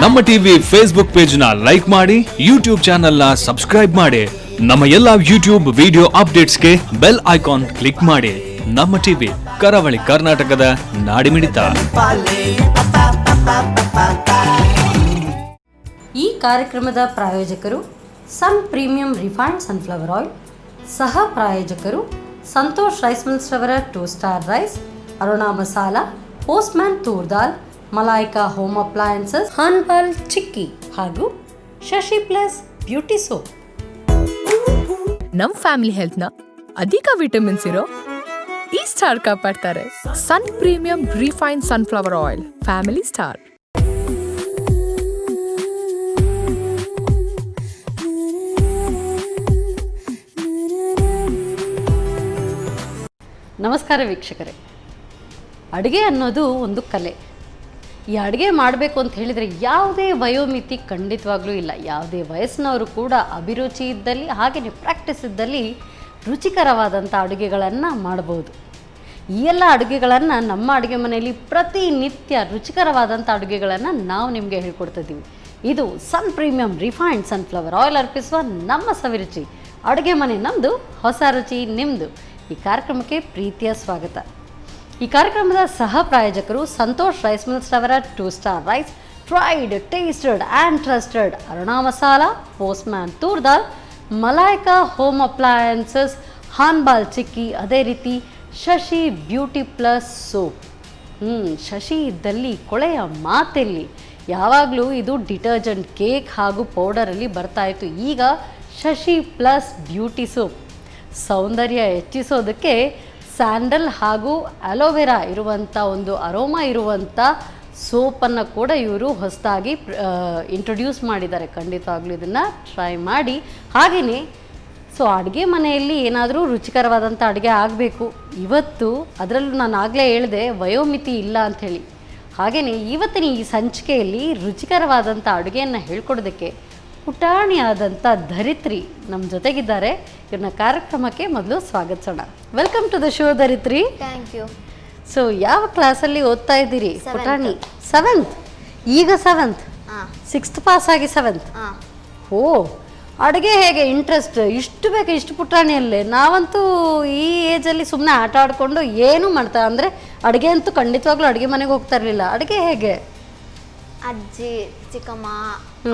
ನಮ್ಮ TV Facebook page ನ like ಮಾಡಿ, ಯೂಟ್ಯೂಬ್ ಚಾನೆಲ್ ನ ಸಬ್ಸ್ಕ್ರೈಬ್ ಮಾಡಿ. ನಮ್ಮ ಎಲ್ಲಾ ಯೂಟ್ಯೂಬ್ ವಿಡಿಯೋ ಅಪ್ಡೇಟ್ಸ್ಗೆ ಬೆಲ್ ಐಕಾನ್ ಕ್ಲಿಕ್ ಮಾಡಿ. ನಮ್ಮ ಟಿವಿ ಕರಾವಳಿ ಕರ್ನಾಟಕದ ನಾಡಿಮಿಡಿತ. ಈ ಕಾರ್ಯಕ್ರಮದ ಪ್ರಾಯೋಜಕರು Sun Premium refined sunflower oil, ಸಹ ಪ್ರಾಯೋಜಕರು ಸಂತೋಷ್ ರೈಸ್ ಮಿಲ್ಸ್ ರವರ 2 star rice, Aruna masala, Postman toor dal, Malaika home appliances, ಹಾನ್ಬಾಲ್ ಚಿಕ್ಕಿ ಹಾಗೂ ಶಶಿ ಪ್ಲಸ್ ಬ್ಯೂಟಿ ಸೋಪ್. ನಮ್ ಫ್ಯಾಮಿಲಿ ಹೆಲ್ತ್ ನ ಅಧಿಕ ವಿಟಮಿನ್ಸ್ ಇರೋ ಈ ಸ್ಟಾರ್ ಕಾಪಾಡ್ತಾರೆ. Sun Premium refined sunflower oil, family star. ನಮಸ್ಕಾರ ವೀಕ್ಷಕರೇ. ಅಡುಗೆ ಅನ್ನೋದು ಒಂದು ಕಲೆ. ಈ ಅಡುಗೆ ಮಾಡಬೇಕು ಅಂತ ಹೇಳಿದರೆ ಯಾವುದೇ ವಯೋಮಿತಿ ಖಂಡಿತವಾಗ್ಲೂ ಇಲ್ಲ. ಯಾವುದೇ ವಯಸ್ಸಿನವರು ಕೂಡ ಅಭಿರುಚಿ ಇದ್ದಲ್ಲಿ, ಹಾಗೆಯೇ ಪ್ರಾಕ್ಟೀಸ್ ಇದ್ದಲ್ಲಿ ರುಚಿಕರವಾದಂಥ ಅಡುಗೆಗಳನ್ನು ಮಾಡ್ಬೋದು. ಈ ಎಲ್ಲ ಅಡುಗೆಗಳನ್ನು ನಮ್ಮ ಅಡುಗೆ ಮನೆಯಲ್ಲಿ ಪ್ರತಿನಿತ್ಯ ರುಚಿಕರವಾದಂಥ ಅಡುಗೆಗಳನ್ನು ನಾವು ನಿಮಗೆ ಹೇಳ್ಕೊಡ್ತಿದ್ದೀವಿ. ಇದು ಸನ್ ಪ್ರೀಮಿಯಂ ರಿಫೈನ್ಡ್ ಸನ್ಫ್ಲವರ್ ಆಯಿಲ್ ಅರ್ಪಿಸುವ ನಮ್ಮ ಸವಿರುಚಿ. ಅಡುಗೆ ಮನೆ ನಮ್ಮದು, ಹೊಸ ರುಚಿ ನಿಮ್ಮದು. ಈ ಕಾರ್ಯಕ್ರಮಕ್ಕೆ ಪ್ರೀತಿಯ ಸ್ವಾಗತ. ಈ ಕಾರ್ಯಕ್ರಮದ ಸಹ ಪ್ರಾಯೋಜಕರು ಸಂತೋಷ್ ರೈಸ್ ಮಿಲ್ಸ್ ರವರ 2 star rice, tried, tasted and trusted Aruna masala, Postman toor dal, Malaika home appliances, ಹಾನ್ಬಾಲ್ ಚಿಕ್ಕಿ, ಅದೇ ರೀತಿ Shashi beauty plus soap. Shashi ಇದ್ದಲ್ಲಿ ಕೊಳೆಯ ಮಾತೆಲ್ಲಿ. ಯಾವಾಗಲೂ ಇದು ಡಿಟರ್ಜೆಂಟ್, ಕೇಕ್ ಹಾಗೂ ಪೌಡರಲ್ಲಿ ಬರ್ತಾಯಿತ್ತು. ಈಗ ಶಶಿ ಪ್ಲಸ್ ಬ್ಯೂಟಿ ಸೋಪ್. ಸೌಂದರ್ಯ ಹೆಚ್ಚಿಸೋದಕ್ಕೆ ಸ್ಯಾಂಡಲ್ ಹಾಗೂ ಅಲೋವೆರಾ ಇರುವಂಥ ಒಂದು ಅರೋಮಾ ಇರುವಂಥ ಸೋಪನ್ನು ಕೂಡ ಇವರು ಹೊಸದಾಗಿ ಇಂಟ್ರೊಡ್ಯೂಸ್ ಮಾಡಿದ್ದಾರೆ. ಖಂಡಿತವಾಗ್ಲೂ ಇದನ್ನು ಟ್ರೈ ಮಾಡಿ. ಹಾಗೆಯೇ ಅಡುಗೆ ಮನೆಯಲ್ಲಿ ಏನಾದರೂ ರುಚಿಕರವಾದಂಥ ಅಡುಗೆ ಆಗಬೇಕು ಇವತ್ತು. ಅದರಲ್ಲೂ ನಾನು ಆಗಲೇ ಹೇಳಿದೆ ವಯೋಮಿತಿ ಇಲ್ಲ ಅಂಥೇಳಿ. ಹಾಗೆಯೇ ಇವತ್ತಿನ ಈ ಸಂಚಿಕೆಯಲ್ಲಿ ರುಚಿಕರವಾದಂಥ ಅಡುಗೆಯನ್ನು ಹೇಳ್ಕೊಡೋದಕ್ಕೆ ಪುಟಾಣಿಯಾದಂಥ ಧರಿತ್ರಿ ನಮ್ಮ ಜೊತೆಗಿದ್ದಾರೆ. ಇವ್ರನ್ನ ಕಾರ್ಯಕ್ರಮಕ್ಕೆ ಮೊದಲು ಸ್ವಾಗತಿಸೋಣ. Welcome to the show Dharitri. Thank you. ಯಾವ ಕ್ಲಾಸಲ್ಲಿ ಓದ್ತಾ ಇದ್ದೀರಿ? ಪುಟಾಣಿ 7th. ಈಗ 7th, 6th ಪಾಸ್ ಆಗಿ 7th. ಓ, ಅಡುಗೆ ಹೇಗೆ ಇಂಟ್ರೆಸ್ಟ್? ಇಷ್ಟು ಬೇಕು ಇಷ್ಟು ಪುಟಾಣಿಯಲ್ಲೇ? ನಾವಂತೂ ಈ ಏಜಲ್ಲಿ ಸುಮ್ಮನೆ ಆಟ ಆಡಿಕೊಂಡು ಏನೂ ಮಾಡ್ತಾ, ಅಂದರೆ ಅಡುಗೆ ಅಂತೂ ಖಂಡಿತವಾಗ್ಲೂ ಅಡುಗೆ ಮನೆಗೆ ಹೋಗ್ತಾ ಇರಲಿಲ್ಲ. ಅಡುಗೆ ಹೇಗೆ? ಅಜ್ಜಿ, ಚಿಕ್ಕಮ್ಮ,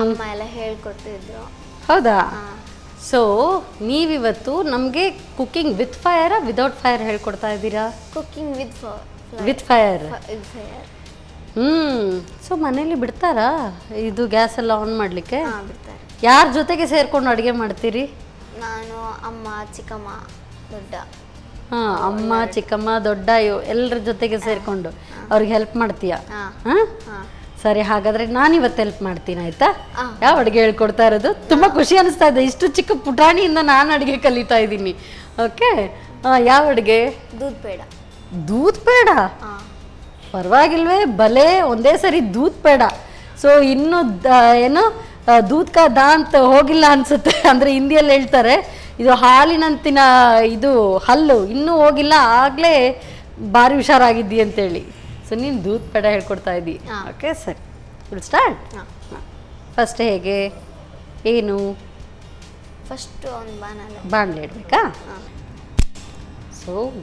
ಅಮ್ಮ ಎಲ್ಲ ಹೇಳ್ಕೊಡ್ತಿದ್ರು. ಹೌದಾ? ನೀವಿವತ್ತು ನಮಗೆ cooking with fire without fire ಹೇಳ್ಕೊಡ್ತಾ ಇದ್ದೀರಾ? Cooking with fire. ಮನೇಲಿ ಬಿಡ್ತಾರಾ ಇದು ಗ್ಯಾಸ್ ಎಲ್ಲ ಆನ್ ಮಾಡಲಿಕ್ಕೆ? ಬಿಡ್ತಾರೆ. ಯಾರ ಜೊತೆಗೆ ಸೇರ್ಕೊಂಡು ಅಡುಗೆ ಮಾಡ್ತೀರಿ? ನಾನು, ಅಮ್ಮ, ಚಿಕ್ಕಮ್ಮ, ದೊಡ್ಡ. ಅಮ್ಮ, ಚಿಕ್ಕಮ್ಮ, ದೊಡ್ಡ ಎಲ್ಲರ ಜೊತೆಗೆ ಸೇರ್ಕೊಂಡು ಅವ್ರಿಗೆ ಹೆಲ್ಪ್ ಮಾಡ್ತೀಯಾ? ಸರಿ, ಹಾಗಾದ್ರೆ ನಾನು ಇವತ್ತು ಹೆಲ್ಪ್ ಮಾಡ್ತೀನಿ, ಆಯ್ತಾ? ಯಾವ ಅಡುಗೆ ಹೇಳ್ಕೊಡ್ತಾ ಇರೋದು? ತುಂಬ ಖುಷಿ ಅನಿಸ್ತಾ ಇದೆ. ಇಷ್ಟು ಚಿಕ್ಕ ಪುಟಾಣಿಯಿಂದ ನಾನು ಅಡುಗೆ ಕಲಿತಾ ಇದ್ದೀನಿ. ಓಕೆ, ಯಾವ ಅಡುಗೆ? ದೂದ್ ಪೇಡ. ದೂದ್ ಪೇಡ? ಪರವಾಗಿಲ್ವೇ, ಬಲೆ ಒಂದೇ ಸರಿ ದೂದ್ ಪೇಡ. ಇನ್ನು ಏನು ದೂದ್ ಕಾ ದಾ ಅಂತ ಹೋಗಿಲ್ಲ ಅನ್ಸುತ್ತೆ. ಅಂದರೆ ಹಿಂದಿಯಲ್ಲಿ ಹೇಳ್ತಾರೆ ಇದು ಹಾಲಿನಂತಿನ ಇದು ಹಲ್ಲು ಇನ್ನೂ ಹೋಗಿಲ್ಲ, ಆಗಲೇ ಭಾರಿ ಹುಷಾರಾಗಿದ್ದಿ ಅಂತೇಳಿ. ನೀನು ದೂದ್ ಪೇಡ ಹೇಳ್ಕೊಡ್ತಾ ಇದ್ದಿ. ಓಕೆ, ಸರಿ, ವಿಲ್ ಸ್ಟಾರ್ಟ್. ಫಸ್ಟ್ ಹೇಗೆ ಏನು? ಫಸ್ಟ್ ಒಂದು ಬಾಣಲೆ ಇಡಬೇಕಾ?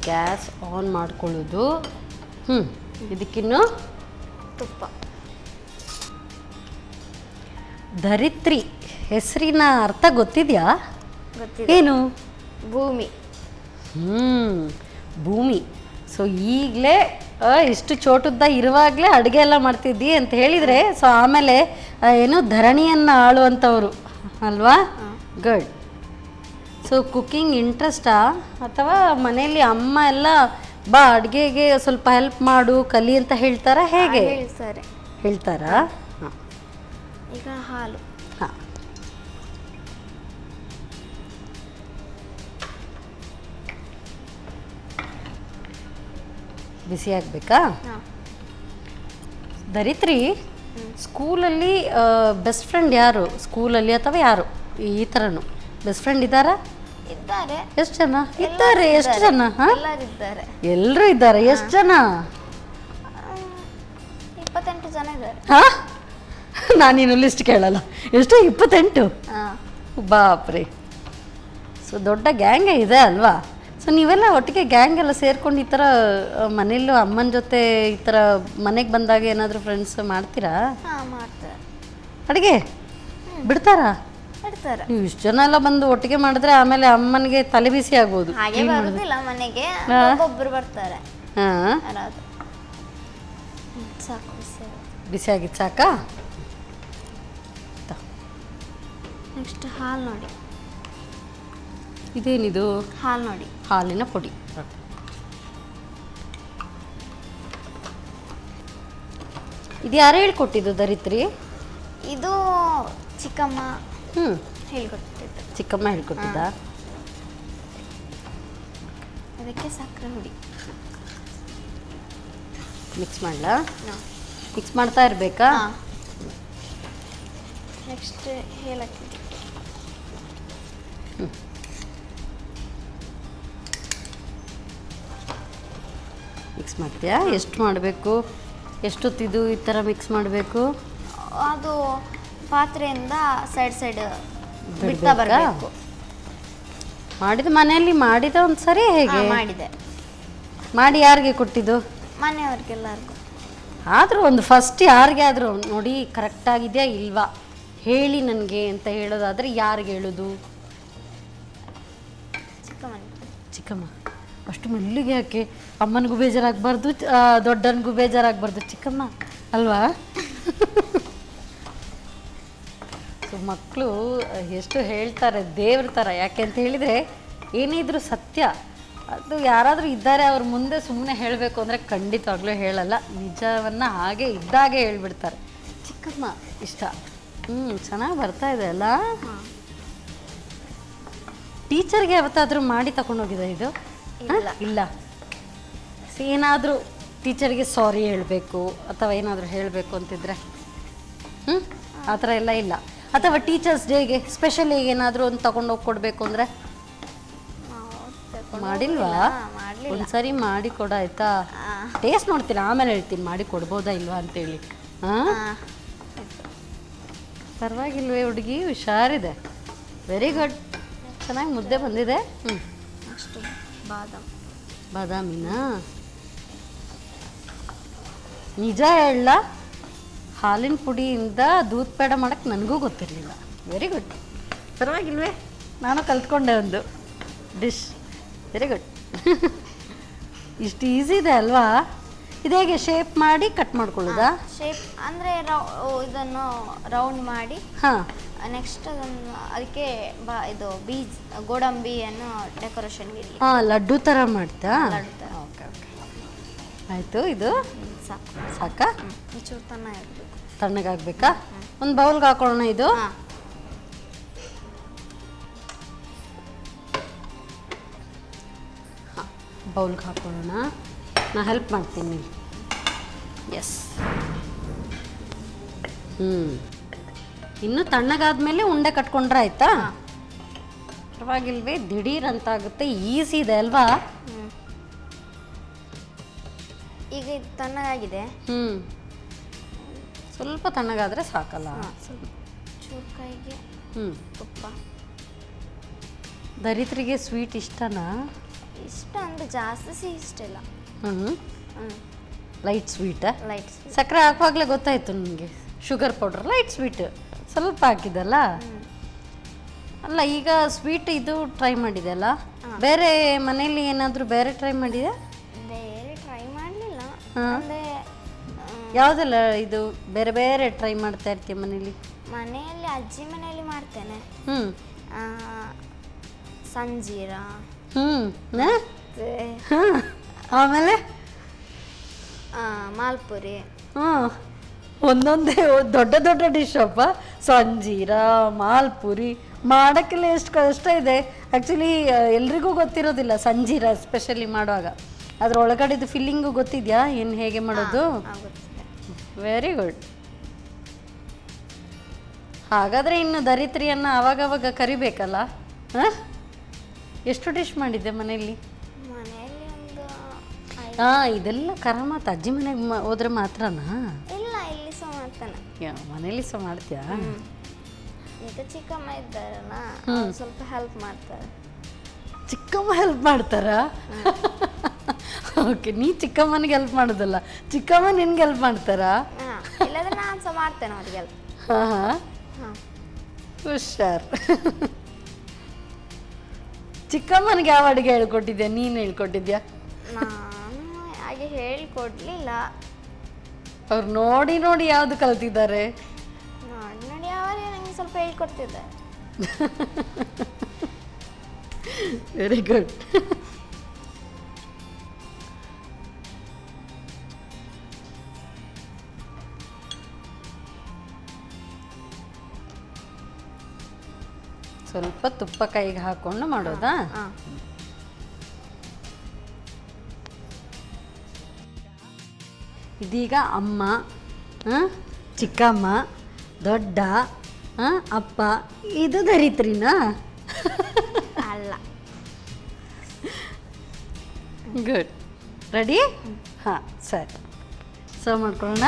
ಗ್ಯಾಸ್ ಆನ್ ಮಾಡ್ಕೊಳ್ಳೋದು. ಇದಕ್ಕಿನ್ನು ತುಪ್ಪ. ಧರಿತ್ರಿ ಹೆಸರಿನ ಅರ್ಥ ಗೊತ್ತಿದೆಯಾ? ಗೊತ್ತಿದೆ. ಏನು? ಭೂಮಿ. ಭೂಮಿ. ಈಗಲೇ ಇಷ್ಟು ಚೋಟುದ್ದ ಇರುವಾಗಲೇ ಅಡುಗೆ ಎಲ್ಲ ಮಾಡ್ತಿದ್ದಿ ಅಂತ ಹೇಳಿದರೆ, ಆಮೇಲೆ ಏನು ಧರಣಿಯನ್ನು ಆಳುವಂಥವ್ರು ಅಲ್ವಾ? ಗುಡ್. ಕುಕ್ಕಿಂಗ್ ಇಂಟ್ರೆಸ್ಟಾ? ಅಥವಾ ಮನೆಯಲ್ಲಿ ಅಮ್ಮ ಎಲ್ಲ ಬಾ ಅಡುಗೆಗೆ ಸ್ವಲ್ಪ ಹೆಲ್ಪ್ ಮಾಡು, ಕಲಿ ಅಂತ ಹೇಳ್ತಾರಾ? ಹೇಗೆ ಹೇಳ್ತಾರಾ? ಈಗ ಹಾಲು. ಬಿಸಿ ಆಗಬೇಕಾ? ಧರಿತ್ರಿ, ಸ್ಕೂಲಲ್ಲಿ ಬೆಸ್ಟ್ ಫ್ರೆಂಡ್ ಯಾರು? ಸ್ಕೂಲಲ್ಲಿ ಅಥವಾ ಯಾರು ಈ ಥರನು ಬೆಸ್ಟ್ ಫ್ರೆಂಡ್ ಇದ್ದಾರಾ? ಇದ್ದಾರೆ. ಎಷ್ಟು ಜನ ಇದ್ದಾರೆ? ಎಷ್ಟು ಜನ? ಎಲ್ಲರೂ ಇದ್ದಾರೆ. ಎಲ್ಲರೂ ಇದ್ದಾರೆ. ಎಷ್ಟು ಜನ? 28 ಜನ ಇದ್ದಾರೆ. ಹಾಂ, ನಾನಿನ್ನು ಲಿಸ್ಟ್ ಕೇಳಲ್ಲ. ಎಷ್ಟು? 28? ಹಾಂ, ಬಾಪ್ರಿ. ಸೊ ದೊಡ್ಡ ಗ್ಯಾಂಗೇ ಇದೆ ಅಲ್ವಾ? ಸೊ ನೀವೆಲ್ಲ ಒಟ್ಟಿಗೆ ಗ್ಯಾಂಗ್ ಎಲ್ಲ ಸೇರ್ಕೊಂಡು ಈ ಥರ ಮನೇಲೂ ಅಮ್ಮನ ಜೊತೆ ಈ ಥರ ಮನೆಗೆ ಬಂದಾಗ ಏನಾದರೂ ಫ್ರೆಂಡ್ಸ್ ಮಾಡ್ತೀರಾ? ಹಾಂ ಮಾಡ್ತಾರೆ. ಅಡುಗೆ ಬಿಡ್ತಾರಾ? ಇಡ್ತಾರೆ. ನೀವು ಇಷ್ಟು ಜನ ಎಲ್ಲ ಬಂದು ಒಟ್ಟಿಗೆ ಮಾಡಿದ್ರೆ ಆಮೇಲೆ ಅಮ್ಮನಿಗೆ ತಲೆ ಬಿಸಿ ಆಗ್ಬೋದು. ಹಾಗೆ ಬರುದಿಲ್ಲ ಮನೆಗೆ, ಒಬ್ಬೊಬ್ರು ಬರ್ತಾರೆ. ಹಾಂ, ಯಾರಾದ್ರು. ಸಾಕು ಬಿಸಿ. ಬಿಸಿಯಾಗಿದ್ದು ಸಾಕಾ? ನೆಕ್ಸ್ಟ್ ಹಾಲು ನೋಡಿ. ಇದೇನಿದು? ಹಾಲು ನೋಡಿ. ಹಾಲಿನ ಪುಡಿ. ಇದು ಯಾರು ಹೇಳ್ಕೊಟ್ಟಿದ್ದು ಧರಿತ್ರಿ? ಇದು ಚಿಕ್ಕಮ್ಮ ಹ್ಞೂ, ಹೇಳ್ಕೊಟ್ಟಿದ್ದು. ಚಿಕ್ಕಮ್ಮ ಹೇಳ್ಕೊಟ್ಟಿದ್ದ. ಅದಕ್ಕೆ ಸಕ್ಕರೆ ಹುಡಿ ಮಿಕ್ಸ್ ಮಾಡಲಾ? ಮಿಕ್ಸ್ ಮಾಡ್ತಾ ಇರಬೇಕಾ? ನೆಕ್ಸ್ಟ್ ಏಲಕ್ಕಿ. ಮಿಕ್ಸ್ ಮಾಡ್ತೀಯಾ? ಎಷ್ಟು ಮಾಡಬೇಕು? ಎಷ್ಟೊತ್ತಿದು ಈ ಥರ ಮಿಕ್ಸ್ ಮಾಡಬೇಕು? ಅದು ಪಾತ್ರೆಯಿಂದ ಸೈಡ್ ಬಿಡ್ತಾ ಬರಬೇಕು. ಮಾಡಿದ ಮನೆಯಲ್ಲಿ ಮಾಡಿದ ಒಂದು ಸರಿ ಹೇಗೆ ಮಾಡಿದೆ. ಮಾಡಿ ಯಾರಿಗೆ ಕೊಟ್ಟಿದ್ದು? ಮನೆಯವ್ರಿಗೆಲ್ಲರಿಗೂ. ಆದರೂ ಒಂದು ಫಸ್ಟ್ ಯಾರಿಗೆ ಆದರೂ ನೋಡಿ ಕರೆಕ್ಟಾಗಿದೆಯಾ ಇಲ್ವಾ ಹೇಳಿ ನನಗೆ ಅಂತ ಹೇಳೋದಾದರೆ ಯಾರಿಗೆ ಹೇಳೋದು? ಚಿಕ್ಕಮ್ಮ. ಅಷ್ಟು ಮೆಲ್ಲಿಗೆ ಯಾಕೆ? ಅಮ್ಮನಿಗೂ ಬೇಜಾರಾಗಬಾರ್ದು, ದೊಡ್ಡನಿಗೂ ಬೇಜಾರಾಗಬಾರ್ದು, ಚಿಕ್ಕಮ್ಮ ಅಲ್ವಾ? ಸೊ ಮಕ್ಕಳು ಎಷ್ಟು ಹೇಳ್ತಾರೆ ದೇವ್ರ ಥರ. ಯಾಕೆ ಅಂತ ಹೇಳಿದರೆ ಏನಿದ್ರು ಸತ್ಯ. ಅದು ಯಾರಾದರೂ ಇದ್ದಾರೆ ಅವ್ರ ಮುಂದೆ ಸುಮ್ಮನೆ ಹೇಳಬೇಕು ಅಂದರೆ ಖಂಡಿತವಾಗ್ಲೂ ಹೇಳಲ್ಲ, ನಿಜವನ್ನು ಹಾಗೆ ಇದ್ದಾಗೆ ಹೇಳ್ಬಿಡ್ತಾರೆ. ಚಿಕ್ಕಮ್ಮ ಇಷ್ಟ. ಚೆನ್ನಾಗಿ ಬರ್ತಾ ಇದೆ ಅಲ್ಲ? ಟೀಚರ್ಗೆ ಯಾವತ್ತಾದರೂ ಮಾಡಿ ತಗೊಂಡೋಗಿದೆ ಇದು? ಇಲ್ಲ. ಏನಾದರೂ ಟೀಚರ್ಗೆ ಸಾರಿ ಹೇಳಬೇಕು ಅಥವಾ ಏನಾದರೂ ಹೇಳಬೇಕು ಅಂತಿದ್ರೆ ಆ ಥರ ಎಲ್ಲ ಇಲ್ಲ? ಅಥವಾ ಟೀಚರ್ಸ್ ಡೇಗೆ ಸ್ಪೆಷಲ್ ಏನಾದರೂ ಒಂದು ತಗೊಂಡೋಗಿ ಕೊಡಬೇಕು ಅಂದರೆ ಮಾಡಿಲ್ವಾ? ಒಂದ್ಸರಿ ಮಾಡಿ ಕೊಡ ಆಯ್ತಾ? ಟೇಸ್ಟ್ ನೋಡ್ತೀನಿ, ಆಮೇಲೆ ಹೇಳ್ತೀನಿ ಮಾಡಿ ಕೊಡ್ಬೋದಾ ಇಲ್ವಾ ಅಂತೇಳಿ. ಹಾಂ, ಪರವಾಗಿಲ್ವೇ ಹುಡುಗಿ? ಹುಷಾರಿದೆ. Very good. ಚೆನ್ನಾಗಿ ಮುದ್ದೆ ಬಂದಿದೆ. ನೆಕ್ಸ್ಟ್ ಬಾದಾಮಿನಾ? ನಿಜ ಹೇಳ, ಹಾಲಿನ ಪುಡಿಯಿಂದ ದೂದ್ ಪೇಡ ಮಾಡೋಕ್ಕೆ ನನಗೂ ಗೊತ್ತಿರಲಿಲ್ಲ. Very good. ಪರವಾಗಿಲ್ವೇ? ನಾನು ಕಲ್ತ್ಕೊಂಡೆ ಒಂದು ಡಿಶ್. Very good. ಇಷ್ಟು ಈಸಿ ಇದೆ ಅಲ್ವಾ? ಇದು ಹೇಗೆ ಶೇಪ್ ಮಾಡಿ ಕಟ್ ಮಾಡ್ಕೊಳ್ಳೋದಾ? ಶೇಪ್ ಅಂದರೆ ಇದನ್ನು ರೌಂಡ್ ಮಾಡಿ. ಹಾಂ, ನೆಕ್ಸ್ಟ್ ಅದನ್ನು ಅದಕ್ಕೆ ಇದು ಬೀಜ ಗೋಡಂಬಿಯನ್ನು ಡೆಕೋರೇಷನ್ಗೆ ಇರಲಿ. ಹಾಂ, ಲಡ್ಡು ಥರ ಮಾಡ್ತಾ? ಲಡ್ಡು ಥರ. ಓಕೆ ಓಕೆ, ಆಯಿತು. ಇದು ಸಾಕು. ಸಾಕಾ? ಒಂಚೂರು ತಣ್ಣಗಾಗಬೇಕು. ತಣ್ಣಗಾಗಬೇಕಾ? ಒಂದು ಬೌಲ್ಗೆ ಹಾಕೊಳ್ಳೋಣ ಇದು. ಹಾಂ, ಬೌಲ್ಗೆ ಹಾಕೊಳ್ಳೋಣ. ನಾ ಹೆಲ್ಪ್ ಮಾಡ್ತೀನಿ. ಎಸ್. ಇನ್ನು ತಣ್ಣಗಾದ್ಮೇಲೆ ಉಂಡೆ ಕಟ್ಕೊಂಡ್ರೆ ಆಯ್ತಾ? ಪರವಾಗಿಲ್ವೇ? ದಿಢೀರ್ ಅಂತ ಆಗುತ್ತೆ. ಈಸಿ ಇದೆ ಅಲ್ವಾ? ಈಗ ಇದು ತಣ್ಣಗಾಗಿದೆ. ಸ್ವಲ್ಪ ತಣ್ಣಗಾದರೆ ಸಾಕಲ್ಲ? ಚೂರು ಕೈಗೆ ತುಪ್ಪ. ದರಿದ್ರಿಗೆ ಸ್ವೀಟ್ ಇಷ್ಟನಾ? ಇಷ್ಟ ಅಂದರೆ ಜಾಸ್ತಿ ಸಿಹಿ ಇಷ್ಟ ಇಲ್ಲ. Light sweet? ಲೈಟ್. ಸಕ್ಕರೆ ಹಾಕುವಾಗಲೇ ಗೊತ್ತಾಯ್ತು ನನಗೆ. ಶುಗರ್ ಪೌಡ್ರ್ ಲೈಟ್ ಸ್ವೀಟ್ ಸ್ವಲ್ಪ ಹಾಕಿದಲ್ಲ. ಅಲ್ಲ, ಈಗ ಸ್ವೀಟ್ ಇದು ಟ್ರೈ ಮಾಡಿದೆ ಅಲ್ಲ? ಬೇರೆ ಮನೇಲಿ ಏನಾದರೂ ಬೇರೆ ಟ್ರೈ ಮಾಡಿದೆ? ಬೇರೆ ಟ್ರೈ ಮಾಡಲಿಲ್ಲ. ಅಂದರೆ ಯಾವುದೆಲ್ಲ ಇದು ಬೇರೆ ಬೇರೆ ಟ್ರೈ ಮಾಡ್ತಾ ಇರ್ತೀಯ ಮನೇಲಿ? ಮನೆಯಲ್ಲಿ ಅಜ್ಜಿ ಮನೆಯಲ್ಲಿ ಮಾಡ್ತೇನೆ. ಸಂಜೀರ. ಆಮೇಲೆ ಮಾಲ್ಪುರಿ. ಒಂದೊಂದೇ ದೊಡ್ಡ ದೊಡ್ಡ ಡಿಶ್ ಅಪ್ಪ. ಸಂಜೀರ, ಮಾಲ್ಪುರಿ ಮಾಡೋಕ್ಕೆಲ್ಲ ಎಷ್ಟು ಕಷ್ಟ ಇದೆ. ಆ್ಯಕ್ಚುಲಿ ಎಲ್ರಿಗೂ ಗೊತ್ತಿರೋದಿಲ್ಲ ಸಂಜೀರ ಸ್ಪೆಷಲಿ ಮಾಡುವಾಗ. ಅದ್ರ ಒಳಗಡೆದು ಫಿಲ್ಲಿಂಗು ಗೊತ್ತಿದೆಯಾ ಏನು ಹೇಗೆ ಮಾಡೋದು? Very good. ಹಾಗಾದರೆ ಇನ್ನು ದರಿತ್ರಿಯನ್ನು ಅವಾಗವಾಗ ಕರಿಬೇಕಲ್ಲ? ಹಾಂ, ಎಷ್ಟು ಡಿಶ್ ಮಾಡಿದ್ದೆ ಮನೆಯಲ್ಲಿ? ಮನೆಯಲ್ಲಿ ಒಂದು ಇದೆಲ್ಲ ಕರಮಾತ ಅಜ್ಜಿ ಮನೆಗೆ ಹೋದ್ರೆ ಮಾತ್ರನಾ? ಇಲ್ಲ, ಇಲ್ಲಿ ಮಾಡ್ತೇನೆ. ಮನೇಲಿ ಸಹ ಮಾಡ್ತೀಯಾ? ಈಗ ಚಿಕ್ಕಮ್ಮ ಇದ್ದಾರಲ್ಲ, ಸ್ವಲ್ಪ ಹೆಲ್ಪ್ ಮಾಡ್ತಾರೆ. ಚಿಕ್ಕಮ್ಮ ಹೆಲ್ಪ್ ಮಾಡ್ತಾರಾ? ಓಕೆ, ನೀ ಚಿಕ್ಕಮ್ಮನಿಗೆ ಹೆಲ್ಪ್ ಮಾಡೋದಲ್ಲ, ಚಿಕ್ಕಮ್ಮ ನಿನ್ಗೆ ಹೆಲ್ಪ್ ಮಾಡ್ತಾರಾ? ಇಲ್ಲದ್ರೆ ನಾನು ಸಹ ಮಾಡ್ತೇನೆ ಅವ್ರಿಗೆ ಹೆಲ್ಪ್. ಹಾಂ, ಹುಷಾರ್. ಚಿಕ್ಕಮ್ಮನಿಗೆ ಯಾವ ಅಡುಗೆ ಹೇಳ್ಕೊಟ್ಟಿದ್ಯಾ? ನೀನು ಹೇಳ್ಕೊಟ್ಟಿದ್ಯಾ? ನಾನು ಹಾಗೆ ಹೇಳ್ಕೊಡ್ಲಿಲ್ಲ. ಅವ್ರು ನೋಡಿ ನೋಡಿ ಯಾವುದು ಕಲ್ತಿದ್ದಾರೆ? ನೋಡಿ ನೋಡಿ ಅವರೇ ನನಗೆ ಸ್ವಲ್ಪ ಹೇಳ್ಕೊಡ್ತಿದ್ದಾರೆ. Very good. ಸ್ವಲ್ಪ ತುಪ್ಪ ಕೈಗೆ ಹಾಕೊಂಡು ಮಾಡೋದಾ? ಇದೀಗ ಅಮ್ಮ, ಚಿಕ್ಕಮ್ಮ, ದೊಡ್ಡ, ಅಪ್ಪ, ಇದು ಧರಿತ್ರಿನಾ? ಅಲ್ಲ. ಗುಡ್. ರೆಡಿ? ಹಾಂ, ಸರಿ. ಸರ್ವ್ ಮಾಡ್ಕೊಳ್ಳೋಣ.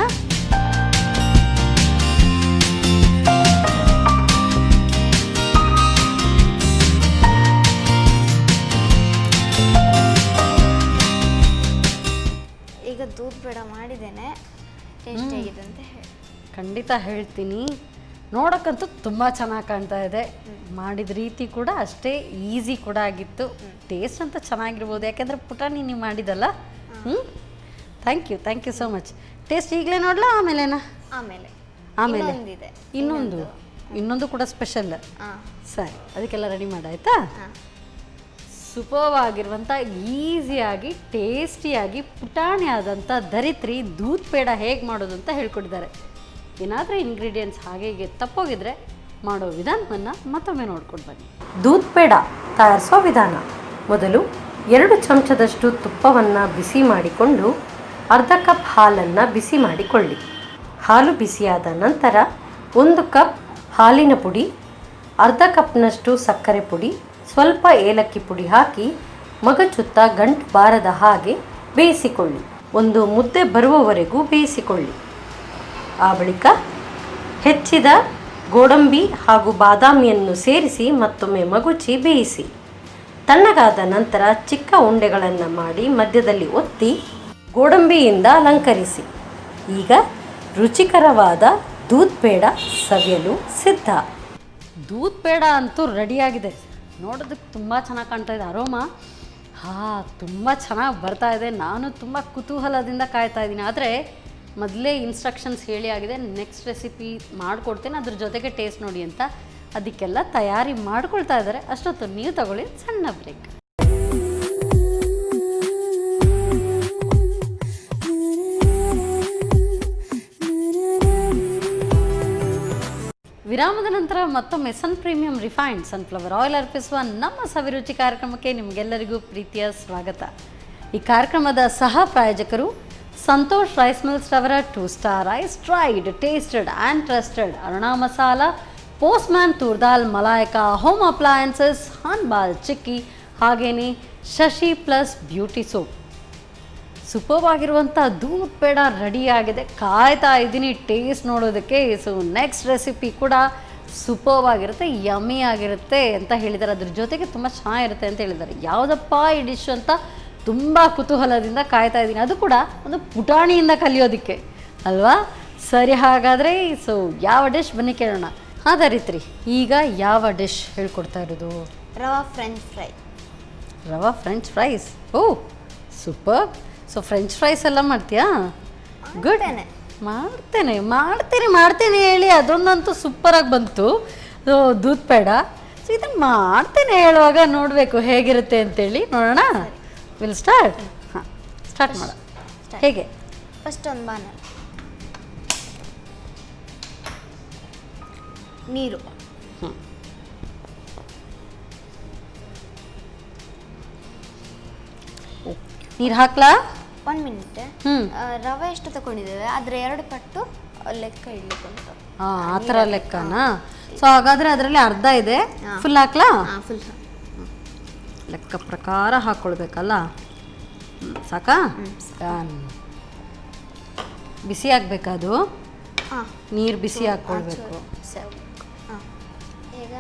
ಈಗ ದೂದ್ ಬೇಡ ಮಾಡಿದ್ದೇನೆ, ಟೇಸ್ಟ್ ಹೇಗಿದೆ ಅಂತ ಹೇಳಿ. ಖಂಡಿತ ಹೇಳ್ತೀನಿ. ನೋಡೋಕ್ಕಂತೂ ತುಂಬ ಚೆನ್ನಾಗಿ ಕಾಣ್ತಾ ಇದೆ. ಮಾಡಿದ ರೀತಿ ಕೂಡ ಅಷ್ಟೇ ಈಸಿ ಕೂಡ ಆಗಿತ್ತು. ಟೇಸ್ಟ್ ಅಂತ ಚೆನ್ನಾಗಿರ್ಬೋದು, ಯಾಕೆಂದರೆ ಪುಟಾಣಿ ನೀವು ಮಾಡಿದಲ್ಲ. Thank you so much. Taste ಈಗಲೇ ನೋಡ್ಲಾ ಆಮೇಲೆನಾ? ಆಮೇಲೆ ಇನ್ನೊಂದು ಕೂಡ ಸ್ಪೆಷಲ್. ಸರಿ, ಅದಕ್ಕೆಲ್ಲ ರೆಡಿ ಮಾಡಾಯ್ತಾ? ಸೂಪರ್ವ್ ಆಗಿರುವಂಥ, ಈಸಿಯಾಗಿ ಟೇಸ್ಟಿಯಾಗಿ ಪುಟಾಣಿ ಆದಂಥ ಧರಿತ್ರಿ ದೂದ್ ಪೇಡ ಹೇಗೆ ಮಾಡೋದು ಅಂತ ಹೇಳ್ಕೊಟ್ಟಿದ್ದಾರೆ. ಏನಾದರೂ ಇಂಗ್ರೀಡಿಯೆಂಟ್ಸ್ ಹಾಗೆ ಹೀಗೆ ತಪ್ಪೋಗಿದ್ರೆ ಮಾಡೋ ವಿಧಾನವನ್ನು ಮತ್ತೊಮ್ಮೆ ನೋಡ್ಕೊಂಡು ಬನ್ನಿ. ದೂದ್ ಪೇಡ ತಯಾರಿಸೋ ವಿಧಾನ: ಮೊದಲು 2 ಚಮಚದಷ್ಟು ತುಪ್ಪವನ್ನು ಬಿಸಿ ಮಾಡಿಕೊಂಡು ಅರ್ಧ ಕಪ್ ಹಾಲನ್ನು ಬಿಸಿ ಮಾಡಿಕೊಳ್ಳಿ. ಹಾಲು ಬಿಸಿಯಾದ ನಂತರ 1 ಕಪ್ ಹಾಲಿನ ಪುಡಿ, ಅರ್ಧ ಕಪ್ನಷ್ಟು ಸಕ್ಕರೆ ಪುಡಿ, ಸ್ವಲ್ಪ ಏಲಕ್ಕಿ ಪುಡಿ ಹಾಕಿ ಮಗಚುತ್ತ ಗಂಟು ಬಾರದ ಹಾಗೆ ಬೇಯಿಸಿಕೊಳ್ಳಿ. ಒಂದು ಮುದ್ದೆ ಬರುವವರೆಗೂ ಬೇಯಿಸಿಕೊಳ್ಳಿ. ಆ ಬಳಿಕ ಹೆಚ್ಚಿದ ಗೋಡಂಬಿ ಹಾಗೂ ಬಾದಾಮಿಯನ್ನು ಸೇರಿಸಿ ಮತ್ತೊಮ್ಮೆ ಮಗುಚಿ ಬೇಯಿಸಿ. ತಣ್ಣಗಾದ ನಂತರ ಚಿಕ್ಕ ಉಂಡೆಗಳನ್ನು ಮಾಡಿ ಮಧ್ಯದಲ್ಲಿ ಒತ್ತಿ ಗೋಡಂಬಿಯಿಂದ ಅಲಂಕರಿಸಿ. ಈಗ ರುಚಿಕರವಾದ ದೂದ್ ಪೇಡ ಸವಿಯಲು ಸಿದ್ಧ. ದೂದ್ ಪೇಡ ಅಂತೂ ರೆಡಿಯಾಗಿದೆ. ನೋಡೋದಕ್ಕೆ ತುಂಬ ಚೆನ್ನಾಗಿ ಕಾಣ್ತಾ ಇದೆ. ಅರೋಮಾ ತುಂಬ ಚೆನ್ನಾಗಿ ಬರ್ತಾ ಇದೆ. ನಾನು ತುಂಬ ಕುತೂಹಲದಿಂದ ಕಾಯ್ತಾ ಇದ್ದೀನಿ. ಆದರೆ ಮೊದಲೇ ಇನ್ಸ್ಟ್ರಕ್ಷನ್ಸ್ ಹೇಳಿ ಆಗಿದೆ, ನೆಕ್ಸ್ಟ್ ರೆಸಿಪಿ ಮಾಡಿಕೊಡ್ತೇನೆ, ಅದ್ರ ಜೊತೆಗೆ ಟೇಸ್ಟ್ ನೋಡಿ ಅಂತ. ಅದಕ್ಕೆಲ್ಲ ತಯಾರಿ ಮಾಡ್ಕೊಳ್ತಾ ಇದ್ದಾರೆ. ಅಷ್ಟೊತ್ತು ನೀವು ತಗೊಳ್ಳಿ ಸಣ್ಣ ಬ್ರೇಕ್. ವಿರಾಮದ ನಂತರ ಮತ್ತೊಮ್ಮೆ ಸನ್ ಪ್ರೀಮಿಯಂ ರಿಫೈನ್ಡ್ ಸನ್ಫ್ಲವರ್ ಆಯಿಲ್ ಅರ್ಪಿಸುವ ನಮ್ಮ ಸವಿರುಚಿ ಕಾರ್ಯಕ್ರಮಕ್ಕೆ ನಿಮಗೆಲ್ಲರಿಗೂ ಪ್ರೀತಿಯ ಸ್ವಾಗತ. ಈ ಕಾರ್ಯಕ್ರಮದ ಸಹ ಪ್ರಾಯೋಜಕರು ಸಂತೋಷ್ ರೈಸ್ ಮಿಲ್ಸ್ ರವರ 2 star rice, tried, tasted and trusted Aruna masala, postman toor dal ಮಲಾಯಕ, home appliances, ಹಾನ್ಬಾಲ್ ಚಿಕ್ಕಿ, ಹಾಗೆಯೇ Shashi plus beauty soap. Superb ಆಗಿರುವಂಥ ದೂದ್ ಪೇಡ ರೆಡಿಯಾಗಿದೆ. ಕಾಯ್ತಾ ಇದ್ದೀನಿ ಟೇಸ್ಟ್ ನೋಡೋದಕ್ಕೆ. ಸೊ ನೆಕ್ಸ್ಟ್ ರೆಸಿಪಿ ಕೂಡ ಸೂಪರ್ಬ್ ಆಗಿರುತ್ತೆ, ಯಮ್ಮಿ ಆಗಿರುತ್ತೆ ಅಂತ ಹೇಳಿದ್ದಾರೆ. ಅದ್ರ ಜೊತೆಗೆ ತುಂಬ ಚೆನ್ನಾಗಿರುತ್ತೆ ಅಂತ ಹೇಳಿದ್ದಾರೆ. ಯಾವುದಪ್ಪ ಈ ಡಿಶ್ ಅಂತ ತುಂಬ ಕುತೂಹಲದಿಂದ ಕಾಯ್ತಾ ಇದ್ದೀನಿ. ಅದು ಕೂಡ ಒಂದು ಪುಟಾಣಿಯಿಂದ ಕಲಿಯೋದಕ್ಕೆ ಅಲ್ವಾ? ಸರಿ, ಹಾಗಾದರೆ ಸೊ ಯಾವ ಡಿಶ್ ಬನ್ನಿ ಕೇಳೋಣ. ಧರಿತ್ರಿ, ಈಗ ಯಾವ ಡಿಶ್ ಹೇಳ್ಕೊಡ್ತಾ ಇರೋದು? ರವಾ ಫ್ರೆಂಚ್ ಫ್ರೈ. ರವಾ ಫ್ರೆಂಚ್ ಫ್ರೈಸ್. ಓ ಸೂಪರ್. ಸೊ ಫ್ರೆಂಚ್ ಫ್ರೈಸ್ ಎಲ್ಲ ಮಾಡ್ತೀಯಾ? ಗುಡ್. ಮಾಡ್ತೇನೆ ಹೇಳಿ ಅದೊಂದಂತೂ ಸೂಪರಾಗಿ ಬಂತು. ದೂದ್ ಪೇಡ. ಸೊ ಇದನ್ನು ಮಾಡ್ತೇನೆ ಹೇಳುವಾಗ ನೋಡಬೇಕು ಹೇಗಿರುತ್ತೆ ಅಂತೇಳಿ. ನೋಡೋಣ. Will start. ಹಾಂ, ಸ್ಟಾರ್ಟ್ ಮಾಡ. ಹೇಗೆ? ಫಸ್ಟ್ ಒಂದು ಬಾಣಲೆ ನೀರು, ನೀರು ಹಾಕ್ಲಾ? 1 ಮಿನಿಟ್. ರವೆ ಎಷ್ಟು ತಗೊಂಡಿದ್ದೇವೆ ಅದರ 2 ಪಟ್ಟು ಲೆಕ್ಕ ಇಡ್ಲಿಕ್ಕೆ ಉಂಟು. ಆ ಥರ ಲೆಕ್ಕನಾ? ಸೊ ಹಾಗಾದರೆ ಅದರಲ್ಲಿ ಅರ್ಧ ಇದೆ. ಫುಲ್ ಹಾಕ್ಲಾ? ಫುಲ್ ಲೆಕ್ಕ ಪ್ರಕಾರ ಹಾಕ್ಕೊಳ್ಬೇಕಲ್ಲ. ಸಾಕಾ? ಬಿಸಿ ಆಗಬೇಕದು. ಹಾಂ ನೀರು ಬಿಸಿ ಹಾಕ್ಕೊಳ್ಬೇಕು. ಸರಿ. ಹಾಂ ಈಗ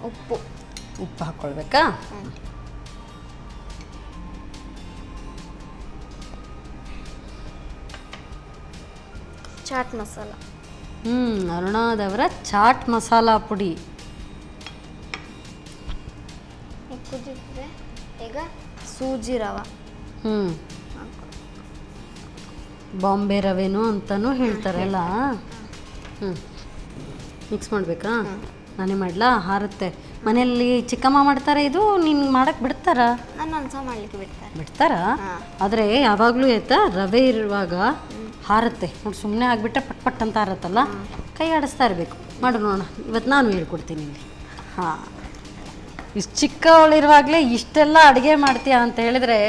ಉಪ್ಪು ಉಪ್ಪು ಹಾಕ್ಕೊಳ್ಬೇಕಾ? ಚಾಟ್ ಮಸಾಲ. ಅರುಣಾದವರ ಚಾಟ್ ಮಸಾಲ ಪುಡಿ. ಕುದಿದ್ರೆ ಈಗ ಸೂಜಿ ರವೆ. ಬಾಂಬೆ ರವೆನೂ ಅಂತಲೂ ಹೇಳ್ತಾರಲ್ಲ. ಮಿಕ್ಸ್ ಮಾಡಬೇಕಾ? ನಾನೇ ಮಾಡಲಾ? ಹಾರುತ್ತೆ. ಮನೆಯಲ್ಲಿ ಚಿಕ್ಕಮ್ಮ ಮಾಡ್ತಾರೆ, ಇದು ನೀನು ಮಾಡಕ್ಕೆ ಬಿಡ್ತಾರಾ? ನಾನು ಒಂದ್ಸಲ ಮಾಡಲಿಕ್ಕೆ ಬಿಡ್ತಾರಾ? ಆದರೆ ಯಾವಾಗಲೂ ಆಯ್ತಾ ರವೆ ಇರುವಾಗ ಹಾರುತ್ತೆ ನೋಡಿ, ಸುಮ್ಮನೆ ಆಗಿಬಿಟ್ರೆ ಪಟ್ ಪಟ್ ಅಂತ ಹಾರತ್ತಲ್ಲ, ಕೈ ಆಡಿಸ್ತಾ ಇರಬೇಕು. ಮಾಡು ನೋಡೋಣ, ಇವತ್ತು ನಾನು ಹೇಳ್ಕೊಡ್ತೀನಿ ಇಲ್ಲಿ. ಹಾಂ, ಇಷ್ಟು ಚಿಕ್ಕವಳಿರುವಾಗಲೇ ಇಷ್ಟೆಲ್ಲ ಅಡುಗೆ ಮಾಡ್ತೀಯಾ ಅಂತ ಹೇಳಿದರೆ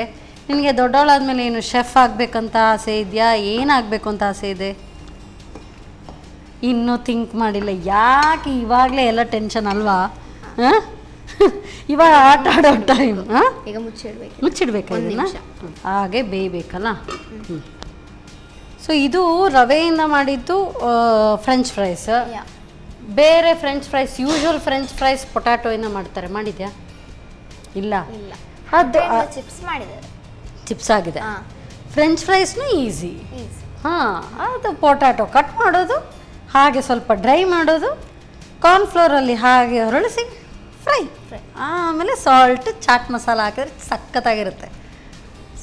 ನಿನಗೆ ದೊಡ್ಡವಳಾದ್ಮೇಲೆ ಏನು ಶೆಫ್ ಆಗಬೇಕಂತ ಆಸೆ ಇದೆಯಾ? ಏನಾಗಬೇಕು ಅಂತ ಆಸೆ ಇದೆ? ಇನ್ನೂ ಥಿಂಕ್ ಮಾಡಿಲ್ಲ. ಯಾಕೆ ಇವಾಗಲೇ ಎಲ್ಲ ಟೆನ್ಷನ್ ಅಲ್ವಾ? ಇವಾಗ ಆಟ ಆಡೋ ಟೈಮ್. ಈಗ ಮುಚ್ಚಿಡ್ಬೇಕು. ಮುಚ್ಚಿಡ್ಬೇಕಾ ಇದನ್ನ? ಹಾಗೆ ಬೇಯಬೇಕಲ್ಲ. ಸೊ ಇದು ರವೆಯಿಂದ ಮಾಡಿದ್ದು ಫ್ರೆಂಚ್ ಫ್ರೈಸ್. ಬೇರೆ French fries, usual French fries ಪೊಟ್ಯಾಟೋಯಿಂದ ಮಾಡ್ತಾರೆ. ಮಾಡಿದ್ಯಾ? ಇಲ್ಲ. ಅದು ಚಿಪ್ಸ್ ಮಾಡಿದ್ದಾರೆ. ಚಿಪ್ಸ್ ಆಗಿದೆ. ಫ್ರೆಂಚ್ ಫ್ರೈಸ್ನೂ ಈಸಿ. ಹಾಂ, ಅದು ಪೊಟ್ಯಾಟೊ ಕಟ್ ಮಾಡೋದು, ಹಾಗೆ ಸ್ವಲ್ಪ ಡ್ರೈ ಮಾಡೋದು, ಕಾರ್ನ್ಫ್ಲೋರಲ್ಲಿ ಹಾಗೆ ಹೊರಳಿಸಿ ಫ್ರೈ. ಆಮೇಲೆ ಸಾಲ್ಟ್, ಚಾಟ್ ಮಸಾಲ ಹಾಕಿದ್ರೆ ಸಖತ್ತಾಗಿರುತ್ತೆ.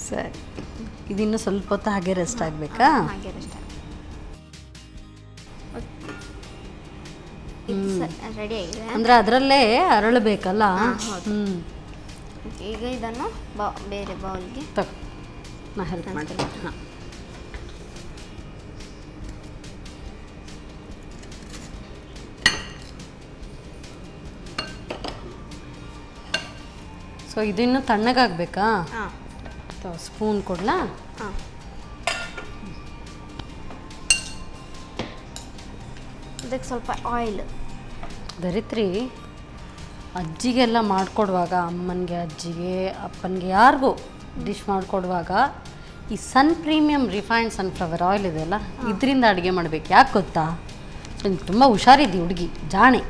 ಸರಿ, ಇದಿನ್ನೂ ಸ್ವಲ್ಪ ಹೊತ್ತು ಹಾಗೆ ರೆಸ್ಟ್ ಆಗಬೇಕಾ? ಹಾಗೆ ರೆಸ್ಟ್ ರೆಡಿ ಆಗಿದೆ. ಅಂದರೆ ಅದರಲ್ಲೇ ಅರಳಬೇಕಲ್ಲ. ಈಗ ಇದನ್ನು ಬೇರೆ ಬೌಲ್ಗೆ ತಗೋ, ನಾ ಹೆಲ್ಪ್ ಮಾಡ್ತೀನಿ. ಹಾಂ, ಸೊ ಇದಿನ್ನು ತಣ್ಣಗಾಗಬೇಕಾ? ಹಾಂ, ಸ್ಪೂನ್ ಕೊಡ್ಲಾ? ಹಾಂ. ಇದಕ್ಕೆ ಸ್ವಲ್ಪ ಆಯಿಲ್. ಧರಿತ್ರಿ ಅಜ್ಜಿಗೆಲ್ಲ ಮಾಡಿಕೊಡುವಾಗ, ಅಮ್ಮನಿಗೆ, ಅಜ್ಜಿಗೆ, ಅಪ್ಪನಿಗೆ, ಯಾರಿಗೂ ಡಿಶ್ ಮಾಡಿಕೊಡುವಾಗ ಈ ಸನ್ ಪ್ರೀಮಿಯಮ್ ರಿಫೈನ್ಡ್ ಸನ್ಫ್ಲವರ್ ಆಯಿಲ್ ಇದೆಯಲ್ಲ, ಇದರಿಂದ ಅಡುಗೆ ಮಾಡಬೇಕು. ಯಾಕೆ ಗೊತ್ತಾ? ತುಂಬ ಹುಷಾರಿದ್ದಿ ಹುಡುಗಿ, ಜಾಣೆ.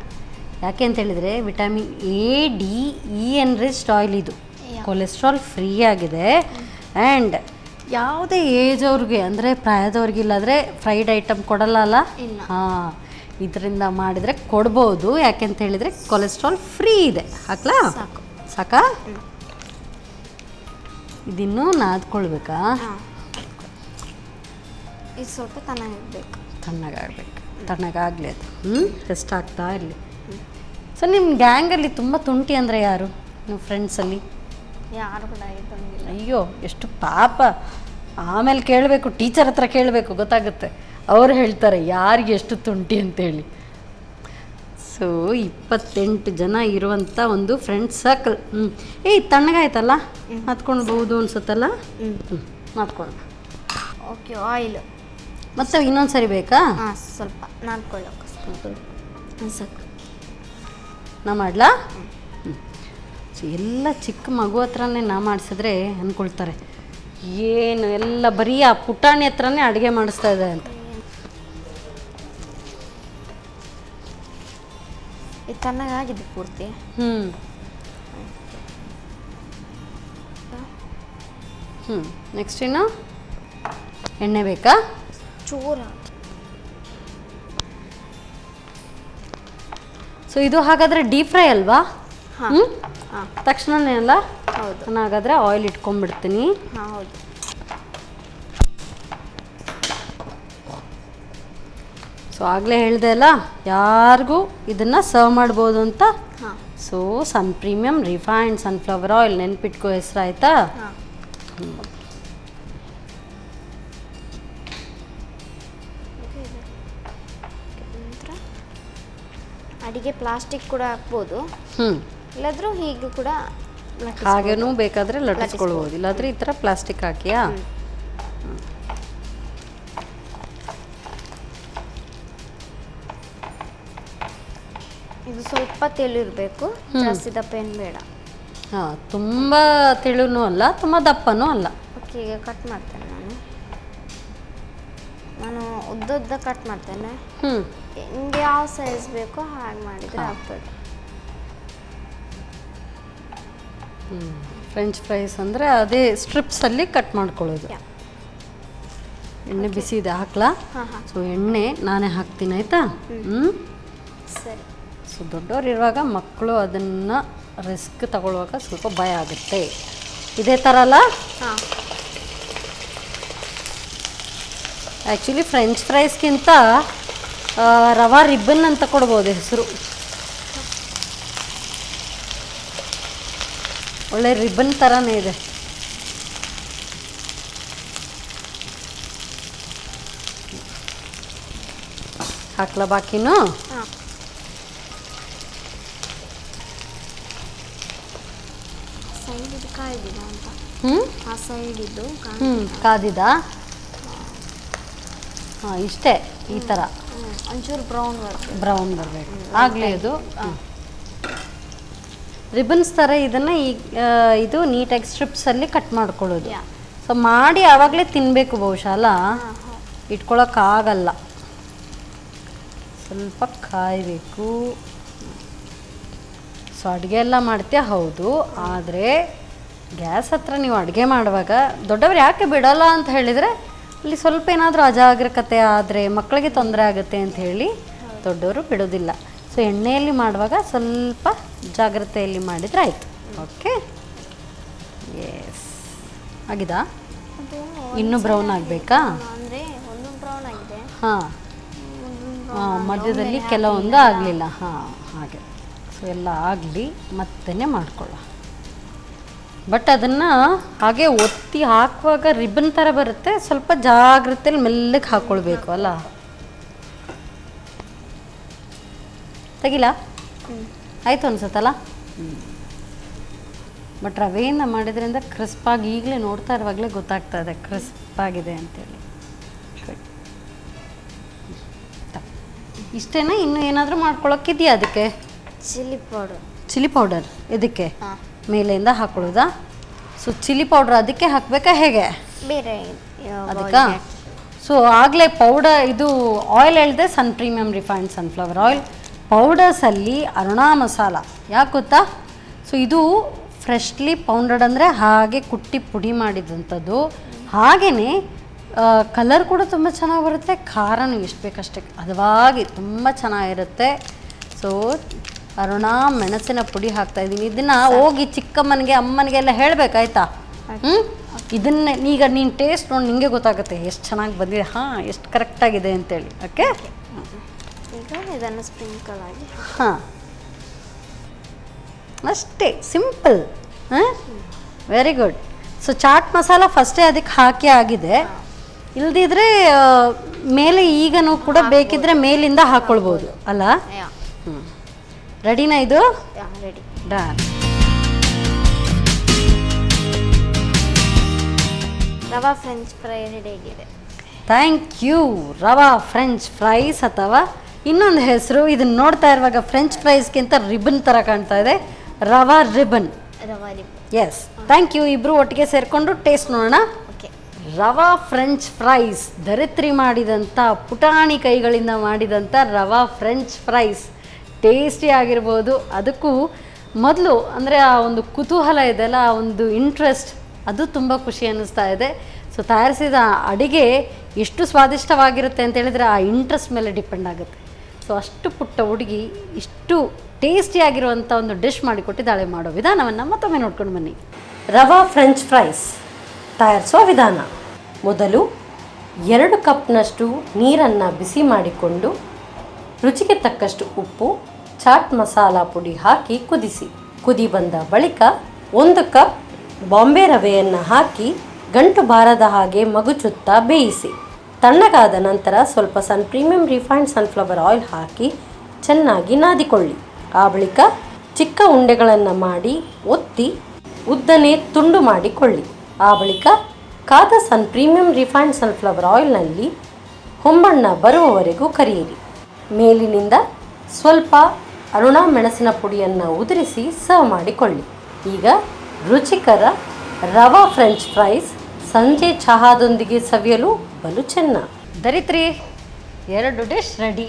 ಯಾಕೆ ಅಂತೇಳಿದರೆ vitamin A, D, E enriched oil ಇದು. ಕೊಲೆಸ್ಟ್ರಾಲ್ ಫ್ರೀ ಆಗಿದೆ. ಆ್ಯಂಡ್ ಯಾವುದೇ ಏಜ್ ಅವ್ರಿಗೆ, ಅಂದರೆ ಪ್ರಾಯದವ್ರಿಗೆ, ಇಲ್ಲಾಂದರೆ ಫ್ರೈಡ್ ಐಟಮ್ ಕೊಡಲ್ಲ ಅಲ್ಲ? ಹಾಂ, ಇದರಿಂದ ಮಾಡಿದರೆ ಕೊಡ್ಬೋದು. ಯಾಕೆಂತ ಹೇಳಿದರೆ ಕೊಲೆಸ್ಟ್ರಾಲ್ ಫ್ರೀ ಇದೆ. ಹಾಕ್ಲಾ? ಸಾಕಾ? ಇದಿನ್ನೂ ನಾದ್ಕೊಳ್ಬೇಕಾ? ಇದು ಸ್ವಲ್ಪ ತಣ್ಣಗಾಗಬೇಕು. ತಣ್ಣಗಾಗಲಿ ಅದು. ರೆಸ್ಟ್ ಆಗ್ತಾ ಇರಲಿ. ಸೊ ನಿಮ್ಮ ಗ್ಯಾಂಗಲ್ಲಿ ತುಂಬ ತುಂಟಿ ಅಂದರೆ ಯಾರು? ನಿಮ್ಮ ಫ್ರೆಂಡ್ಸಲ್ಲಿ ಯಾರು ಕೂಡ ಇದ್ದಂಗಿಲ್ಲ. ಅಯ್ಯೋ, ಎಷ್ಟು ಪಾಪ. ಆಮೇಲೆ ಕೇಳಬೇಕು, ಟೀಚರ್ ಹತ್ರ ಕೇಳಬೇಕು, ಗೊತ್ತಾಗುತ್ತೆ. ಅವ್ರು ಹೇಳ್ತಾರೆ ಯಾರಿಗೆ ಎಷ್ಟು ತುಂಟಿ ಅಂತೇಳಿ. ಸೊ 28 ಜನ ಇರುವಂಥ ಒಂದು ಫ್ರೆಂಡ್ ಸರ್ಕಲ್. ತಣ್ಣಗಾಯ್ತಲ್ಲ, ಹತ್ಕೊಳ್ಬೋದು ಅನ್ಸುತ್ತಲ್ಲ? ಮಾತ್ಕೊಳ್ಳೋಣ. ಓಕೆ, ಆಯಿಲ್ ಮತ್ತೆ ಇನ್ನೊಂದು ಸರಿ ಬೇಕಾ? ಹಾಂ, ಸ್ವಲ್ಪ ನಾದ್ಕೊಳ್ಳೋಕೆ ಸಾಕು. ನಾ ಮಾಡಲಾ? ಸೊ ಎಲ್ಲ ಚಿಕ್ಕ ಮಗು ಹತ್ರನೇ ನಾ ಮಾಡಿಸಿದ್ರೆ ಅಂದ್ಕೊಳ್ತಾರೆ, ಏನು ಎಲ್ಲ ಬರೀ ಆ ಪುಟಾಣಿ ಹತ್ರನೇ ಅಡುಗೆ ಮಾಡಿಸ್ತಾ ಇದೆ ಅಂತ. ಇದು ತಣ್ಣಗಾಗಿದೆ ಪೂರ್ತಿ. ನೆಕ್ಸ್ಟ್ ಏನು? ಎಣ್ಣೆ ಬೇಕಾ? ಚೂರ. ಸೊ ಇದು ಹಾಗಾದರೆ ಡೀಪ್ ಫ್ರೈ ಅಲ್ವಾ? ಹಾಂ, ತಕ್ಷಣನೇ ಅಲ್ಲ? ಹೌದು. ನಾನು ಹಾಗಾದರೆ ಆಯಿಲ್ ಇಟ್ಕೊಂಡ್ಬಿಡ್ತೀನಿ. ಹಾಂ, ಹೌದು. ಸೊ ಆಗಲೇ ಹೇಳಿದೆ ಅಲ್ಲ, ಯಾರಿಗೂ ಇದನ್ನು ಸರ್ವ್ ಮಾಡ್ಬೋದು ಅಂತ. ಸೊ ಸನ್ ಪ್ರೀಮಿಯಮ್ ರಿಫೈನ್ಡ್ ಸನ್ಫ್ಲವರ್ ಆಯಿಲ್, ನೆನ್ಪಿಟ್ಕೋ ಹೆಸರು, ಆಯಿತಾ? ಅಡಿಗೆ ಪ್ಲಾಸ್ಟಿಕ್ ಕೂಡ ಹಾಕ್ಬೋದು, ಇಲ್ಲಾದ್ರೂ ಹೀಗೆ ಕೂಡ ಹಾಗೇನೂ ಬೇಕಾದರೆ ಲಟ್ಟಿಸ್ಕೊಳ್ಬೋದು. ಇಲ್ಲಾಂದರೆ ಈ ಥರ ಪ್ಲಾಸ್ಟಿಕ್ ಹಾಕಿಯಾ? ಇದು ಸ್ವಲ್ಪ ತೆಳಿರಬೇಕು, ಜಾಸ್ತಿ ದಪ್ಪ ಏನು ಬೇಡ. ಹಾಂ, ತುಂಬ ತೆಳುನೂ ಅಲ್ಲ, ತುಂಬ ದಪ್ಪನೂ ಅಲ್ಲ. ಓಕೆ, ಈಗ ಕಟ್ ಮಾಡ್ತೇನೆ ನಾನು. ಉದ್ದ ಕಟ್ ಮಾಡ್ತೇನೆ. ನಿಮಗೆ ಯಾವ ಸೈಜ್ ಬೇಕೋ ಹಾಗೆ ಮಾಡಿದರೆ ಆಗ್ತದೆ. ಫ್ರೆಂಚ್ ಫ್ರೈಸ್ ಅಂದರೆ ಅದೇ ಸ್ಟ್ರಿಪ್ಸಲ್ಲಿ ಕಟ್ ಮಾಡ್ಕೊಳ್ಳೋದು. ಎಣ್ಣೆ ಬಿಸಿ ಇದೆ, ಹಾಕ್ಲಾ? ಸೊ ಎಣ್ಣೆ ನಾನೇ ಹಾಕ್ತೀನಿ, ಆಯಿತಾ? ಸರಿ. ಸೊ ದೊಡ್ಡವ್ರು ಇರುವಾಗ ಮಕ್ಕಳು ಅದನ್ನು ರಿಸ್ಕ್ ತಗೊಳ್ಳುವಾಗ ಸ್ವಲ್ಪ ಭಯ ಆಗುತ್ತೆ. ಇದೇ ಥರ ಅಲ್ಲ? ಹಾಂ. ಆ್ಯಕ್ಚುಲಿ ಫ್ರೆಂಚ್ ಫ್ರೈಸ್ಗಿಂತ ರವಾ ರಿಬ್ಬನ್ ಅಂತ ಕೊಡ್ಬೋದು ಹೆಸರು. ಒಳ್ಳೆ ರಿಬ್ಬನ್ ಥರನೇ ಇದೆ. ಹಾಕ್ಲಾ ಬಾಕಿನೂ? ಹಾಂ. ಸೈಡ್ ಇದು ಕಾಯ್ದಿದ ಅಂತ. ಆ ಸೈಡ್ ಇದು ಕಾದಿದ? ಹಾಂ, ಇಷ್ಟೇ ಈ ಥರ ಒಂಚೂರು ಬ್ರೌನ್ ಬರಬೇಕು, ಆಗಲೇ ಅದು ರಿಬನ್ಸ್ ಥರ. ಇದನ್ನು ಇದು ನೀಟಾಗಿ ಸ್ಟ್ರಿಪ್ಸಲ್ಲಿ ಕಟ್ ಮಾಡ್ಕೊಳ್ಳೋದು. ಸೊ ಮಾಡಿ ಆವಾಗಲೇ ತಿನ್ನಬೇಕು ಬಹುಶಃ, ಅಲ್ಲ? ಇಟ್ಕೊಳ್ಳೋಕ್ಕಾಗಲ್ಲ, ಸ್ವಲ್ಪ ಕಾಯಬೇಕು. ಸೊ ಅಡುಗೆ ಎಲ್ಲ ಮಾಡ್ತೀಯ, ಹೌದು. ಆದರೆ ಗ್ಯಾಸ್ ಹತ್ರ ನೀವು ಅಡುಗೆ ಮಾಡುವಾಗ ದೊಡ್ಡವರು ಯಾಕೆ ಬಿಡೋಲ್ಲ ಅಂತ ಹೇಳಿದರೆ, ಅಲ್ಲಿ ಸ್ವಲ್ಪ ಏನಾದರೂ ಅಜಾಗರೂಕತೆ ಆದರೆ ಮಕ್ಕಳಿಗೆ ತೊಂದರೆ ಆಗುತ್ತೆ ಅಂತ ಹೇಳಿ ದೊಡ್ಡವರು ಬಿಡೋದಿಲ್ಲ. ಸೊ ಎಣ್ಣೆಯಲ್ಲಿ ಮಾಡುವಾಗ ಸ್ವಲ್ಪ ಜಾಗ್ರತೆಯಲ್ಲಿ ಮಾಡಿದರೆ ಆಯಿತು. Okay, yes. ಆಗಿದಾ? ಇನ್ನೂ ಬ್ರೌನ್ ಆಗಬೇಕಾ? ಅಂದರೆ ಒಂದು ಬ್ರೌನ್ ಆಗಿದೆ. ಹಾಂ, ಮಧ್ಯದಲ್ಲಿ ಕೆಲವೊಂದು ಆಗಲಿಲ್ಲ. ಹಾಂ, ಹಾಗೆ. ಸೊ ಎಲ್ಲ ಆಗಲಿ, ಮತ್ತೇ ಮಾಡ್ಕೊಳ್ಳ. ಬಟ್ ಅದನ್ನು ಹಾಗೆ ಒತ್ತಿ ಹಾಕುವಾಗ ರಿಬ್ಬನ್ ಥರ ಬರುತ್ತೆ, ಸ್ವಲ್ಪ ಜಾಗ್ರತೆಯಲ್ಲಿ ಮೆಲ್ಲಗೆ ಹಾಕ್ಕೊಳ್ಬೇಕು, ಅಲ್ಲ? ತೆಗಿಲ್ಲ? ಆಯಿತು ಅನ್ಸುತ್ತಲ್ಲ? ಬಟ್ ರವೆಯಿಂದ ಮಾಡಿದ್ರಿಂದ ಕ್ರಿಸ್ಪಾಗಿ ಈಗಲೇ ನೋಡ್ತಾ ಇರುವಾಗಲೇ ಗೊತ್ತಾಗ್ತಾ ಇದೆ ಕ್ರಿಸ್ಪಾಗಿದೆ ಅಂತೇಳಿ. ಇಷ್ಟೇನಾ? ಇನ್ನೂ ಏನಾದರೂ ಮಾಡ್ಕೊಳಕ್ಕಿದೆಯಾ ಅದಕ್ಕೆ? ಚಿಲ್ಲಿ ಪೌಡರ್ ಇದಕ್ಕೆ ಮೇಲೆಯಿಂದ ಹಾಕೊಳ್ಳೋದಾ? ಸೊ ಚಿಲ್ಲಿ ಪೌಡ್ರ್ ಅದಕ್ಕೆ ಹಾಕಬೇಕಾ ಹೇಗೆ? ಬೇರೆ ಅದಕ್ಕೆ? ಸೊ ಆಗಲೇ ಪೌಡರ್ ಇದು ಆಯಿಲ್ ಹೇಳಿದೆ, Sun Premium refined sunflower oil. ಪೌಡರ್ಸಲ್ಲಿ ಅರುಣಾ ಮಸಾಲ, ಯಾಕೆ ಗೊತ್ತಾ? ಸೊ ಇದು ಫ್ರೆಶ್ಲಿ ಪೌಂಡರ್ಡ್, ಅಂದರೆ ಹಾಗೆ ಕುಟ್ಟಿ ಪುಡಿ ಮಾಡಿದಂಥದ್ದು. ಹಾಗೆಯೇ ಕಲರ್ ಕೂಡ ತುಂಬ ಚೆನ್ನಾಗಿ ಬರುತ್ತೆ, ಖಾರನೂ ಎಷ್ಟು ಬೇಕಷ್ಟೇ ಹದವಾಗಿ ತುಂಬ ಚೆನ್ನಾಗಿರುತ್ತೆ. ಸೊ ಅರುಣಾ ಮೆಣಸಿನ ಪುಡಿ ಹಾಕ್ತಾಯಿದ್ದೀನಿ. ಇದನ್ನು ಹೋಗಿ ಚಿಕ್ಕಮ್ಮನಿಗೆ ಅಮ್ಮನಿಗೆಲ್ಲ ಹೇಳಬೇಕಾಯ್ತಾ? ಇದನ್ನೇ ಈಗ ನೀನು ಟೇಸ್ಟ್ ನೋಡಿ ನಿಮಗೆ ಗೊತ್ತಾಗುತ್ತೆ ಎಷ್ಟು ಚೆನ್ನಾಗಿ ಬಂದಿದೆ, ಹಾಂ ಎಷ್ಟು ಕರೆಕ್ಟಾಗಿದೆ ಅಂತೇಳಿ. ಓಕೆ, ಈಗ ಇದನ್ನು ಸ್ಪ್ರಿಂಕಲ್ ಆಗಿ ಹಾಂ, ಅಷ್ಟೇ ಸಿಂಪಲ್. ಹಾಂ, very good. So chaat masala ಫಸ್ಟೇ ಅದಕ್ಕೆ ಹಾಕಿ ಆಗಿದೆ. ಇಲ್ದಿದ್ರೆ ಮೇಲೆ ಈಗನೂ ಕೂಡ ಬೇಕಿದ್ರೆ ಮೇಲಿಂದ ಹಾಕ್ಕೊಳ್ಬೋದು, ಅಲ್ಲ? ರೆಡಿನಾ ಇದು? Ready, done. Rava French fry ready ಆಗಿದೆ. Thank you. Rava French fries, ಅಥವಾ ಇನ್ನೊಂದು ಹೆಸರು ಇದನ್ನು ನೋಡ್ತಾ ಇರುವಾಗ ಫ್ರೆಂಚ್ ಫ್ರೈಸ್ಗಿಂತ ರಿಬನ್ ಥರ ಕಾಣ್ತಾ ಇದೆ, rava ribbon. Yes, thank you. ಇಬ್ಬರು ಒಟ್ಟಿಗೆ ಸೇರಿಕೊಂಡು ಟೇಸ್ಟ್ ನೋಡೋಣ. Okay. Rava French fries, Dharitri ಮಾಡಿದಂಥ ಪುಟಾಣಿ ಕೈಗಳಿಂದ ಮಾಡಿದಂಥ ರವಾ ಫ್ರೆಂಚ್ ಫ್ರೈಸ್ ಟೇಸ್ಟಿ ಆಗಿರ್ಬೋದು. ಅದಕ್ಕೂ ಮೊದಲು ಅಂದರೆ ಆ ಒಂದು ಕುತೂಹಲ ಇದೆಯಲ್ಲ, ಆ ಒಂದು ಇಂಟ್ರೆಸ್ಟ್, ಅದು ತುಂಬ ಖುಷಿ ಅನ್ನಿಸ್ತಾ ಇದೆ. ಸೊ ತಯಾರಿಸಿದ ಅಡುಗೆ ಎಷ್ಟು ಸ್ವಾದಿಷ್ಟವಾಗಿರುತ್ತೆ ಅಂತ ಹೇಳಿದರೆ ಆ ಇಂಟ್ರೆಸ್ಟ್ ಮೇಲೆ ಡಿಪೆಂಡ್ ಆಗುತ್ತೆ. ಸೊ ಅಷ್ಟು ಪುಟ್ಟ ಹುಡುಗಿ ಇಷ್ಟು ಟೇಸ್ಟಿಯಾಗಿರುವಂಥ ಒಂದು ಡಿಶ್ ಮಾಡಿಕೊಟ್ಟಿದ್ದಾಳೆ. ಮಾಡೋ ವಿಧಾನವನ್ನು ಮತ್ತೊಮ್ಮೆ ನೋಡ್ಕೊಂಡು ಬನ್ನಿ. ರವಾ ಫ್ರೆಂಚ್ ಫ್ರೈಸ್ ತಯಾರಿಸುವ ವಿಧಾನ: ಮೊದಲು 2 ಕಪ್ನಷ್ಟು ನೀರನ್ನು ಬಿಸಿ ಮಾಡಿಕೊಂಡು ರುಚಿಗೆ ತಕ್ಕಷ್ಟು ಉಪ್ಪು, ಚಾಟ್ ಮಸಾಲ ಪುಡಿ ಹಾಕಿ ಕುದಿಸಿ. ಕುದಿ ಬಂದ ಬಳಿಕ 1 ಕಪ್ ಬಾಂಬೆ ರವೆಯನ್ನು ಹಾಕಿ ಗಂಟು ಬಾರದ ಹಾಗೆ ಮಗುಚುತ್ತಾ ಬೇಯಿಸಿ. ತಣ್ಣಗಾದ ನಂತರ ಸ್ವಲ್ಪ ಸನ್ ಪ್ರೀಮಿಯಂ ರಿಫೈನ್ಡ್ ಸನ್ಫ್ಲವರ್ ಆಯಿಲ್ ಹಾಕಿ ಚೆನ್ನಾಗಿ ನಾದಿಕೊಳ್ಳಿ. ಆ ಬಳಿಕ ಚಿಕ್ಕ ಉಂಡೆಗಳನ್ನು ಮಾಡಿ ಒತ್ತಿ ಉದ್ದನೆ ತುಂಡು ಮಾಡಿಕೊಳ್ಳಿ. ಆ ಬಳಿಕ ಕಾದ ಸನ್ ಪ್ರೀಮಿಯಂ ರಿಫೈನ್ಡ್ ಸನ್ಫ್ಲವರ್ ಆಯಿಲ್ನಲ್ಲಿ ಹೊಂಬಣ್ಣ ಬರುವವರೆಗೂ ಕರಿಯಿರಿ. ಮೇಲಿನಿಂದ ಸ್ವಲ್ಪ ಅರುಣಾ ಮೆಣಸಿನ ಪುಡಿಯನ್ನು ಉದುರಿಸಿ ಸರ್ವ್ ಮಾಡಿಕೊಳ್ಳಿ. ಈಗ ರುಚಿಕರ ರವಾ ಫ್ರೆಂಚ್ ಫ್ರೈಸ್ ಸಂಜೆ ಚಹಾದೊಂದಿಗೆ ಸವಿಯಲು ಬಲು ಚೆನ್ನ. Dharitri, 2 dish ready.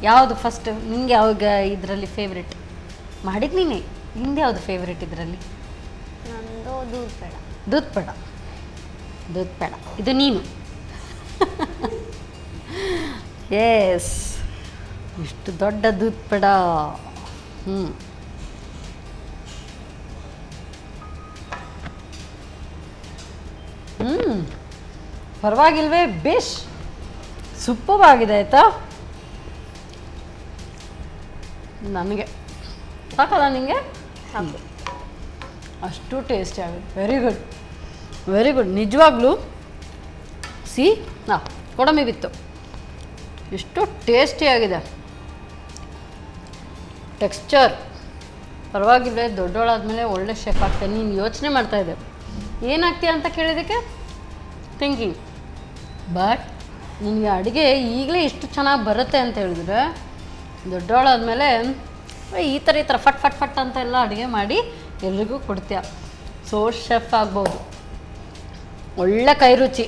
ಯಾವುದು ಫಸ್ಟ್? ನಿಂಗೆ ಯಾವಾಗ ಇದರಲ್ಲಿ ಫೇವ್ರೆಟ್? ಮಾಡಿದ್ದು ನೀನೇ. ನಿಂದು ಯಾವುದು ಫೇವ್ರೆಟ್ ಇದರಲ್ಲಿ? ನಂದು ದೂದ್ ಬೇಡ. ದೂದ್ ಪೇಡ ಇದು ನೀನು. ಎಸ್, ಇಷ್ಟು ದೊಡ್ಡ ದೂದ್ ಪೇಡ. ಪರವಾಗಿಲ್ವೇ? ಬೇಷ್ ಸೂಪರ್ ಆಗಿದೆ ಆಯಿತಾ? ನನಗೆ ಸಾಕಲ್ಲ ನಿಮಗೆ? ಸಾಕು. ಅಷ್ಟು ಟೇಸ್ಟಿ ಆಗಿದೆ. ವೆರಿ ಗುಡ್ ನಿಜವಾಗ್ಲೂ. ಕೊಡಮಿ ಬಿತ್ತು, ಎಷ್ಟು ಟೇಸ್ಟಿಯಾಗಿದೆ. ಟೆಕ್ಸ್ಚರ್ ಪರವಾಗಿಲ್ಲ. ದೊಡ್ಡವಳಾದ್ಮೇಲೆ ಒಳ್ಳೆ ಶೆಫ್ ಆಗ್ತೇನೆ. ನೀನು ಯೋಚನೆ ಮಾಡ್ತಾಯಿದ್ದೆ ಏನಾಗ್ತೀಯ ಅಂತ ಕೇಳಿದ್ದಕ್ಕೆ ಥಿಂಕಿಂಗ್. ಬಟ್ ನಿನಗೆ ಅಡುಗೆ ಈಗಲೇ ಇಷ್ಟು ಚೆನ್ನಾಗಿ ಬರುತ್ತೆ ಅಂತ ಹೇಳಿದ್ರೆ ದೊಡ್ಡವಳಾದ್ಮೇಲೆ ಈ ಥರ ಫಟ್ ಫಟ್ ಫಟ್ ಅಂತ ಎಲ್ಲ ಅಡುಗೆ ಮಾಡಿ ಎಲ್ರಿಗೂ ಕೊಡ್ತೀಯ. ಸೋ ಶೆಫ್ ಆಗ್ಬೋದು. ಒಳ್ಳೆ ಕೈ ರುಚಿ,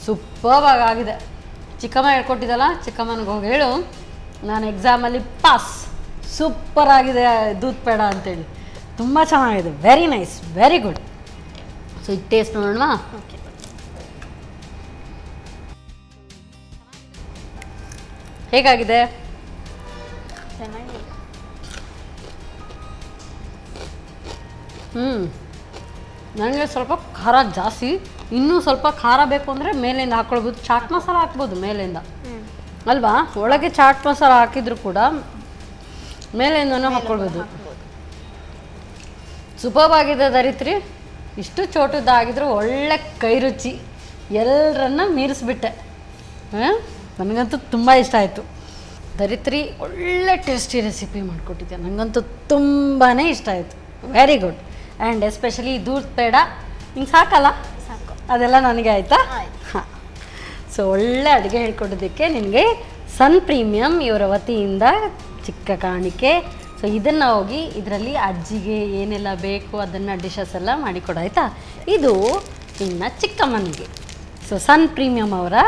ಸೂಪರ್ವಾಗಿ ಆಗಿದೆ. ಚಿಕ್ಕಮ್ಮ ಹೇಳ್ಕೊಟ್ಟಿದ್ದಲ್ಲ, ಚಿಕ್ಕಮ್ಮನಿಗೆ ಹೋಗಿ ಹೇಳು ನಾನು ಎಕ್ಸಾಮಲ್ಲಿ ಪಾಸ್. ಸೂಪರ್ ಆಗಿದೆ ದೂದ್ ಪೇಡ ಅಂತೇಳಿ. ತುಂಬ ಚೆನ್ನಾಗಿದೆ. Very nice, very good. So ಇದು ಟೇಸ್ಟ್ ನೋಡೋಣ. ಓಕೆ. ಹೇಗಾಗಿದೆ? ಚೆನ್ನಾಗಿದೆ. ನನಗೆ ಸ್ವಲ್ಪ ಖಾರ ಜಾಸ್ತಿ. ಇನ್ನೂ ಸ್ವಲ್ಪ ಖಾರ ಬೇಕು ಅಂದರೆ ಮೇಲಿಂದ ಹಾಕ್ಕೊಳ್ಬೋದು. ಚಾಟ್ ಮಸಾಲ ಹಾಕ್ಬೋದು ಮೇಲಿಂದ ಅಲ್ವಾ? ಒಳಗೆ ಚಾಟ್ ಮಸಾಲ ಹಾಕಿದ್ರು ಕೂಡ ಮೇಲಿಂದನೂ ಹಾಕ್ಕೊಳ್ಬೋದು. ಸೂಪರ್ವಾಗಿದೆ ಧರಿತ್ರಿ. ಇಷ್ಟು ಚೋಟದಾಗಿದ್ರು ಒಳ್ಳೆ ಕೈ ರುಚಿ, ಎಲ್ಲರನ್ನ ಮೀರಿಸ್ಬಿಟ್ಟೆ. ನನಗಂತೂ ತುಂಬ ಇಷ್ಟ ಆಯಿತು. ಧರಿತ್ರಿ ಒಳ್ಳೆ ಟೇಸ್ಟಿ ರೆಸಿಪಿ ಮಾಡಿಕೊಟ್ಟಿದ್ದೆ. ನನಗಂತೂ ತುಂಬಾ ಇಷ್ಟ ಆಯಿತು. Very good. And especially doodh peda ಹಿಂಗೆ ಸಾಕಲ್ಲ? ಸಾಕು. ಅದೆಲ್ಲ ನನಗೆ ಆಯಿತಾ? ಆಯ್ತು. ಹಾಂ. ಸೊ ಒಳ್ಳೆ ಅಡುಗೆ ಹೇಳ್ಕೊಟ್ಟಿದ್ದಕ್ಕೆ ನಿನಗೆ ಸನ್ ಪ್ರೀಮಿಯಂ ಇವರ ವತಿಯಿಂದ ಚಿಕ್ಕ ಕಾಣಿಕೆ. ಸೊ ಇದನ್ನು ಹೋಗಿ ಇದರಲ್ಲಿ ಅಜ್ಜಿಗೆ ಏನೆಲ್ಲ ಬೇಕು ಅದನ್ನು ಡಿಶಸ್ ಎಲ್ಲ ಮಾಡಿಕೊಡು ಆಯಿತಾ? ಇದು ಇನ್ನು ಚಿಕ್ಕಮ್ಮನಿಗೆ. ಸೊ ಸನ್ ಪ್ರೀಮಿಯಂ ಅವರ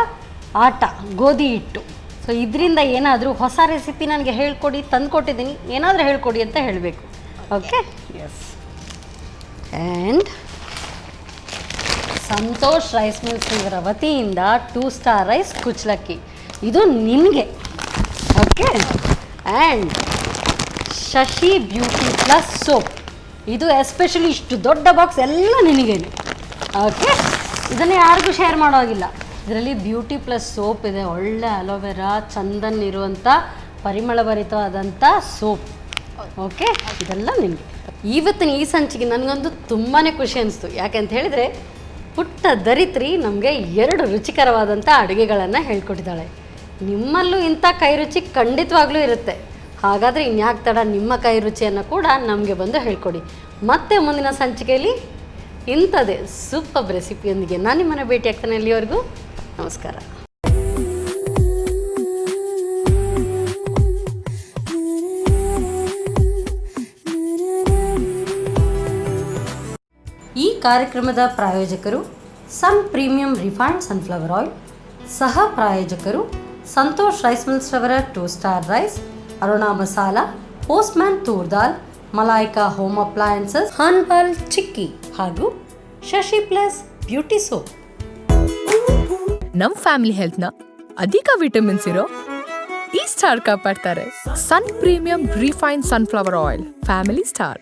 ಆಟ ಗೋಧಿ ಹಿಟ್ಟು. ಸೊ ಇದರಿಂದ ಏನಾದರೂ ಹೊಸ ರೆಸಿಪಿ ನನಗೆ ಹೇಳ್ಕೊಡಿ, ತಂದುಕೊಟ್ಟಿದ್ದೀನಿ, ಏನಾದರೂ ಹೇಳ್ಕೊಡಿ ಅಂತ ಹೇಳಬೇಕು. Okay? Yes. And Santosh rice mills ಇವರ ವತಿಯಿಂದ 2 ಸ್ಟಾರ್ ರೈಸ್ ಕುಚ್ಚಲಕ್ಕಿ ಇದು ನಿನಗೆ. Okay? And Shashi beauty plus soap ಇದು ಎಸ್ಪೆಷಲಿ ಇಷ್ಟು ದೊಡ್ಡ ಬಾಕ್ಸ್ ಎಲ್ಲ ನಿನಗೇನೆ. ಓಕೆ? ಇದನ್ನು ಯಾರಿಗೂ ಶೇರ್ ಮಾಡೋ ಹಾಗಿಲ್ಲ. ಇದರಲ್ಲಿ ಬ್ಯೂಟಿ ಪ್ಲಸ್ ಸೋಪ್ ಇದೆ. ಒಳ್ಳೆ ಅಲೋವೆರಾ ಚಂದನ್ ಇರುವಂಥ ಪರಿಮಳಭರಿತವಾದಂಥ ಸೋಪ್. ಓಕೆ? ಇದೆಲ್ಲ ನಿಮಗೆ. ಇವತ್ತಿನ ಈ ಸಂಚಿಗೆ ನನಗಂತೂ ತುಂಬಾ ಖುಷಿ ಅನಿಸ್ತು. ಯಾಕೆಂತ ಹೇಳಿದರೆ ಪುಟ್ಟ ಧರಿತ್ರಿ ನಮಗೆ 2 ರುಚಿಕರವಾದಂಥ ಅಡುಗೆಗಳನ್ನು ಹೇಳ್ಕೊಟ್ಟಿದ್ದಾಳೆ. ನಿಮ್ಮಲ್ಲೂ ಇಂಥ ಕೈ ರುಚಿ ಖಂಡಿತವಾಗ್ಲೂ ಇರುತ್ತೆ. ಹಾಗಾದರೆ ಇನ್ಯಾಕೆ ತಡ, ನಿಮ್ಮ ಕೈ ರುಚಿಯನ್ನು ಕೂಡ ನಮಗೆ ಬಂದು ಹೇಳ್ಕೊಡಿ. ಮತ್ತೆ ಮುಂದಿನ ಸಂಚಿಕೆಯಲ್ಲಿ ಇಂಥದ್ದೇ ಸೂಪರ್ ರೆಸಿಪಿಯೊಂದಿಗೆ ನಾನು ನಿಮ್ಮನ್ನು ಭೇಟಿ ಆಗ್ತಾನೆ. ಅಲ್ಲಿವರೆಗೂ ನಮಸ್ಕಾರ. ಈ ಕಾರ್ಯಕ್ರಮದ ಪ್ರಾಯೋಜಕರು Sun Premium refined sunflower oil. ಸಹ ಪ್ರಾಯೋಜಕರು ಸಂತೋಷ್ ರೈಸ್ ಮಿಲ್ಸ್ ರವರ 2 star rice, Aruna masala, Postman toor dal, Malaika home appliances, herbal chikki ಹಾಗೂ ಶಶಿ ಪ್ಲಸ್ ಬ್ಯೂಟಿ ಸೋಪ್. ನಮ್ ಫ್ಯಾಮಿಲಿ ಹೆಲ್ತ್ನ ಅಧಿಕ ವಿಟಮಿನ್ಸ್ ಇರೋ ಈ ಸ್ಟಾರ್ ಕಾಪಾಡ್ತಾರೆ. Sun Premium refined sunflower oil, family star.